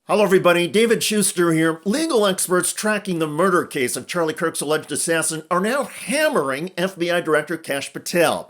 Hello, everybody. David Shuster here. Legal experts tracking the murder case of Charlie Kirk's alleged assassin are now hammering FBI Director Kash Patel.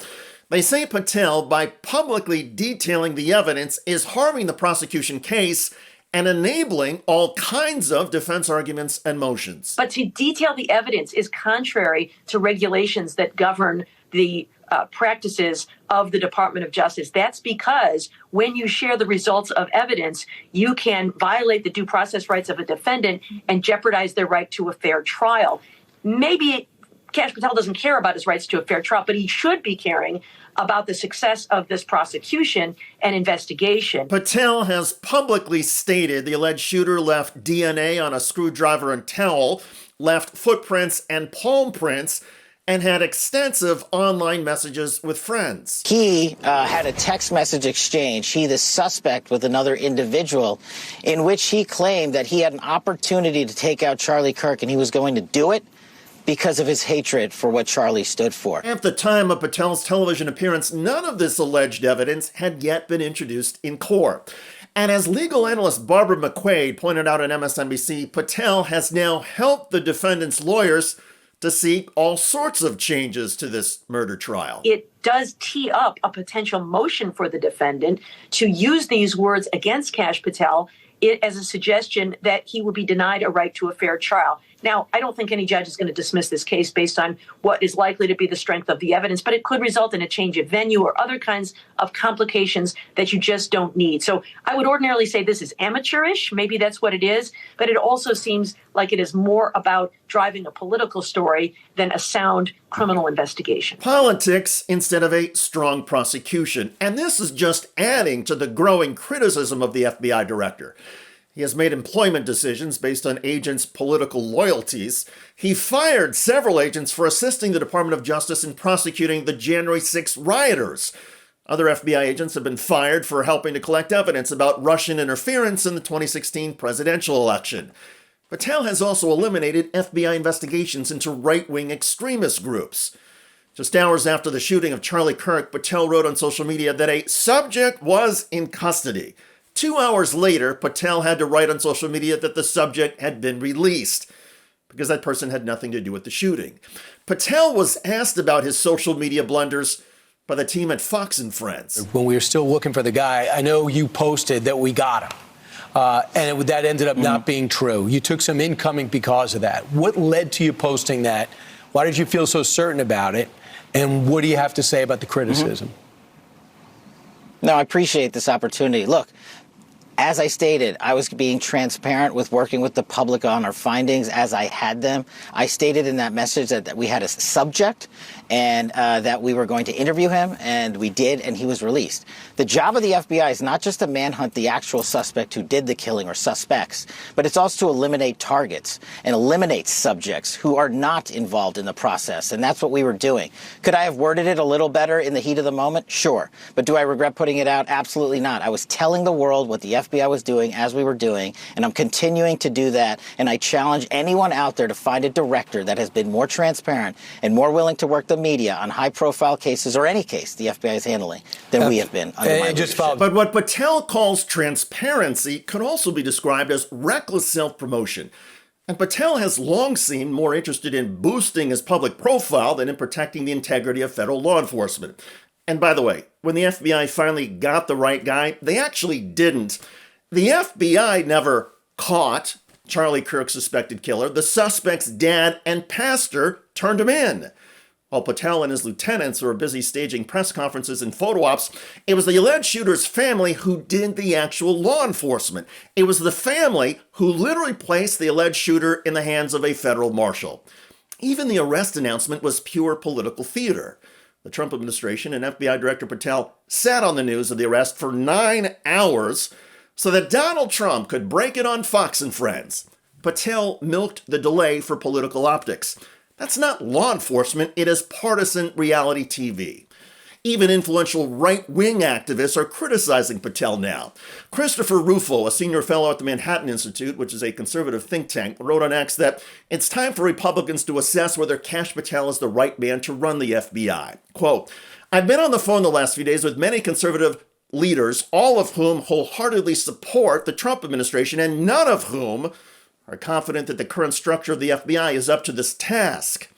They say Patel, by publicly detailing the evidence, is harming the prosecution case and enabling all kinds of defense arguments and motions. But to detail the evidence is contrary to regulations that govern the practices of the Department of Justice. That's because when you share the results of evidence, you can violate the due process rights of a defendant and jeopardize their right to a fair trial. Maybe Kash Patel doesn't care about his rights to a fair trial, but he should be caring about the success of this prosecution and investigation. Patel has publicly stated the alleged shooter left DNA on a screwdriver and towel, left footprints and palm prints, and had extensive online messages with friends. He had a text message exchange, the suspect, with another individual, in which he claimed that he had an opportunity to take out Charlie Kirk and he was going to do it because of his hatred for what Charlie stood for. At the time of Patel's television appearance, none of this alleged evidence had yet been introduced in court. And as legal analyst Barbara McQuaid pointed out on MSNBC, Patel has now helped the defendant's lawyers to seek all sorts of changes to this murder trial. It does tee up a potential motion for the defendant to use these words against Kash Patel as a suggestion that he would be denied a right to a fair trial. Now, I don't think any judge is going to dismiss this case based on what is likely to be the strength of the evidence, but it could result in a change of venue or other kinds of complications that you just don't need. So I would ordinarily say this is amateurish. Maybe that's what it is. But it also seems like it is more about driving a political story than a sound criminal investigation. Politics instead of a strong prosecution. And this is just adding to the growing criticism of the FBI director. He has made employment decisions based on agents' political loyalties. He fired several agents for assisting the Department of Justice in prosecuting the January 6th rioters. Other FBI agents have been fired for helping to collect evidence about Russian interference in the 2016 presidential election. Patel has also eliminated FBI investigations into right-wing extremist groups. Just hours after the shooting of Charlie Kirk, Patel wrote on social media that a subject was in custody. 2 hours later, Patel had to write on social media that the subject had been released because that person had nothing to do with the shooting. Patel was asked about his social media blunders by the team at Fox and Friends. When we were still looking for the guy, I know you posted that we got him. That ended up not being true. You took some incoming because of that. What led to you posting that? Why did you feel so certain about it? And what do you have to say about the criticism? No, I appreciate this opportunity. Look, as I stated, I was being transparent with working with the public on our findings as I had them. I stated in that message that we had a subject and that we were going to interview him, and we did, and he was released. The job of the FBI is not just to manhunt the actual suspect who did the killing or suspects, but it's also to eliminate targets and eliminate subjects who are not involved in the process, and that's what we were doing. Could I have worded it a little better in the heat of the moment? Sure. But do I regret putting it out? Absolutely not. I was telling the world what the FBI was doing as we were doing, and I'm continuing to do that, and I challenge anyone out there to find a director that has been more transparent and more willing to work the media on high-profile cases or any case the FBI is handling than we have been under my leadership. But what Patel calls transparency could also be described as reckless self-promotion. And Patel has long seemed more interested in boosting his public profile than in protecting the integrity of federal law enforcement. And by the way, when the FBI finally got the right guy, they actually didn't. The FBI never caught Charlie Kirk's suspected killer. The suspect's dad and pastor turned him in. While Patel and his lieutenants were busy staging press conferences and photo ops, it was the alleged shooter's family who did the actual law enforcement. It was the family who literally placed the alleged shooter in the hands of a federal marshal. Even the arrest announcement was pure political theater. The Trump administration and FBI Director Patel sat on the news of the arrest for 9 hours so that Donald Trump could break it on Fox and Friends. Patel milked the delay for political optics. That's not law enforcement, it is partisan reality TV. Even influential right-wing activists are criticizing Patel now. Christopher Rufo, a senior fellow at the Manhattan Institute, which is a conservative think tank, wrote on X that it's time for Republicans to assess whether Kash Patel is the right man to run the FBI. Quote, I've been on the phone the last few days with many conservative leaders, all of whom wholeheartedly support the Trump administration, and none of whom are confident that the current structure of the FBI is up to this task.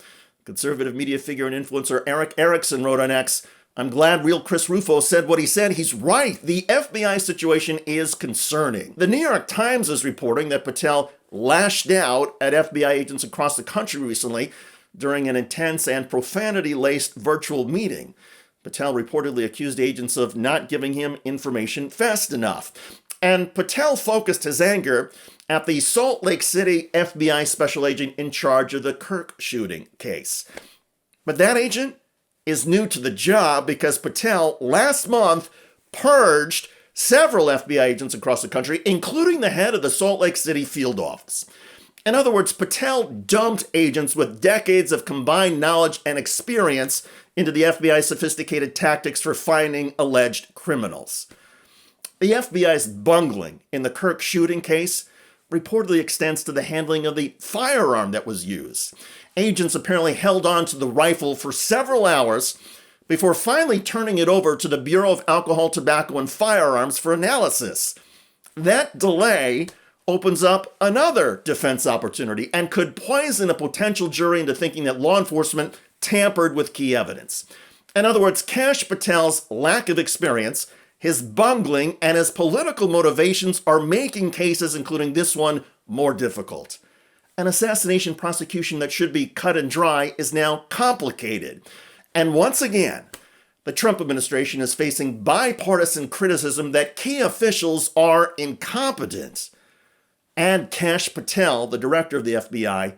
Conservative media figure and influencer Eric Erickson wrote on X, "I'm glad real Chris Rufo said what he said. He's right. The FBI situation is concerning." The New York Times is reporting that Patel lashed out at FBI agents across the country recently during an intense and profanity-laced virtual meeting. Patel reportedly accused agents of not giving him information fast enough. And Patel focused his anger at the Salt Lake City FBI special agent in charge of the Kirk shooting case. But that agent is new to the job because Patel last month purged several FBI agents across the country, including the head of the Salt Lake City field office. In other words, Patel dumped agents with decades of combined knowledge and experience into the FBI's sophisticated tactics for finding alleged criminals. The FBI's bungling in the Kirk shooting case reportedly extends to the handling of the firearm that was used. Agents apparently held on to the rifle for several hours before finally turning it over to the Bureau of Alcohol, Tobacco, and Firearms for analysis. That delay opens up another defense opportunity and could poison a potential jury into thinking that law enforcement tampered with key evidence. In other words, Kash Patel's lack of experience, his bungling, and his political motivations are making cases, including this one, more difficult. An assassination prosecution that should be cut and dry is now complicated. And once again, the Trump administration is facing bipartisan criticism that key officials are incompetent. Add Kash Patel, the director of the FBI,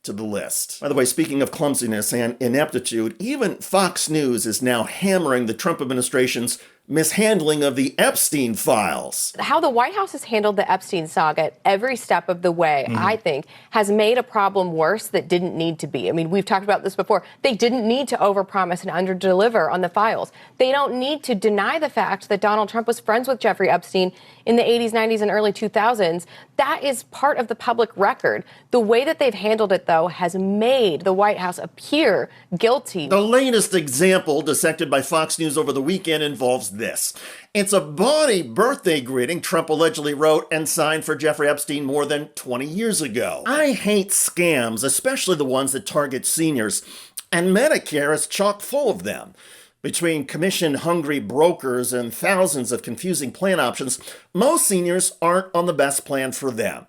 to the list. By the way, speaking of clumsiness and ineptitude, even Fox News is now hammering the Trump administration's mishandling of the Epstein files. How the White House has handled the Epstein saga at every step of the way, I think, has made a problem worse that didn't need to be. I mean, we've talked about this before. They didn't need to overpromise and underdeliver on the files. They don't need to deny the fact that Donald Trump was friends with Jeffrey Epstein in the 80s, 90s, and early 2000s. That is part of the public record. The way that they've handled it, though, has made the White House appear guilty. The latest example dissected by Fox News over the weekend involves this. It's a bawdy birthday greeting Trump allegedly wrote and signed for Jeffrey Epstein more than 20 years ago. I hate scams, especially the ones that target seniors, and Medicare is chock full of them. Between commission-hungry brokers and thousands of confusing plan options, most seniors aren't on the best plan for them.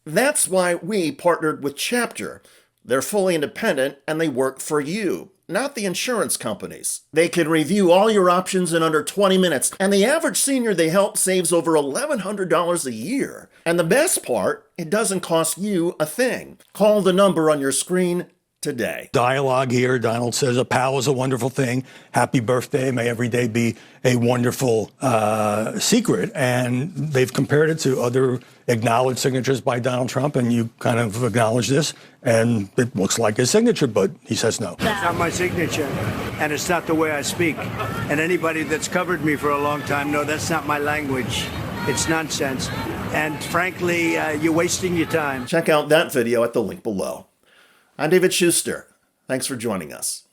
That's why we partnered with Chapter. They're fully independent and they work for you, not the insurance companies. They can review all your options in under 20 minutes, and the average senior they help saves over $1,100 a year. And the best part, it doesn't cost you a thing. Call the number on your screen today. Dialogue here. Donald says a pal is a wonderful thing. Happy birthday. May every day be a wonderful secret. And they've compared it to other acknowledged signatures by Donald Trump, and you kind of acknowledge this, and it looks like his signature, but he says no. It's not my signature, and it's not the way I speak. And anybody that's covered me for a long time knows that's not my language. It's nonsense. And frankly, you're wasting your time. Check out that video at the link below. I'm David Shuster. Thanks for joining us.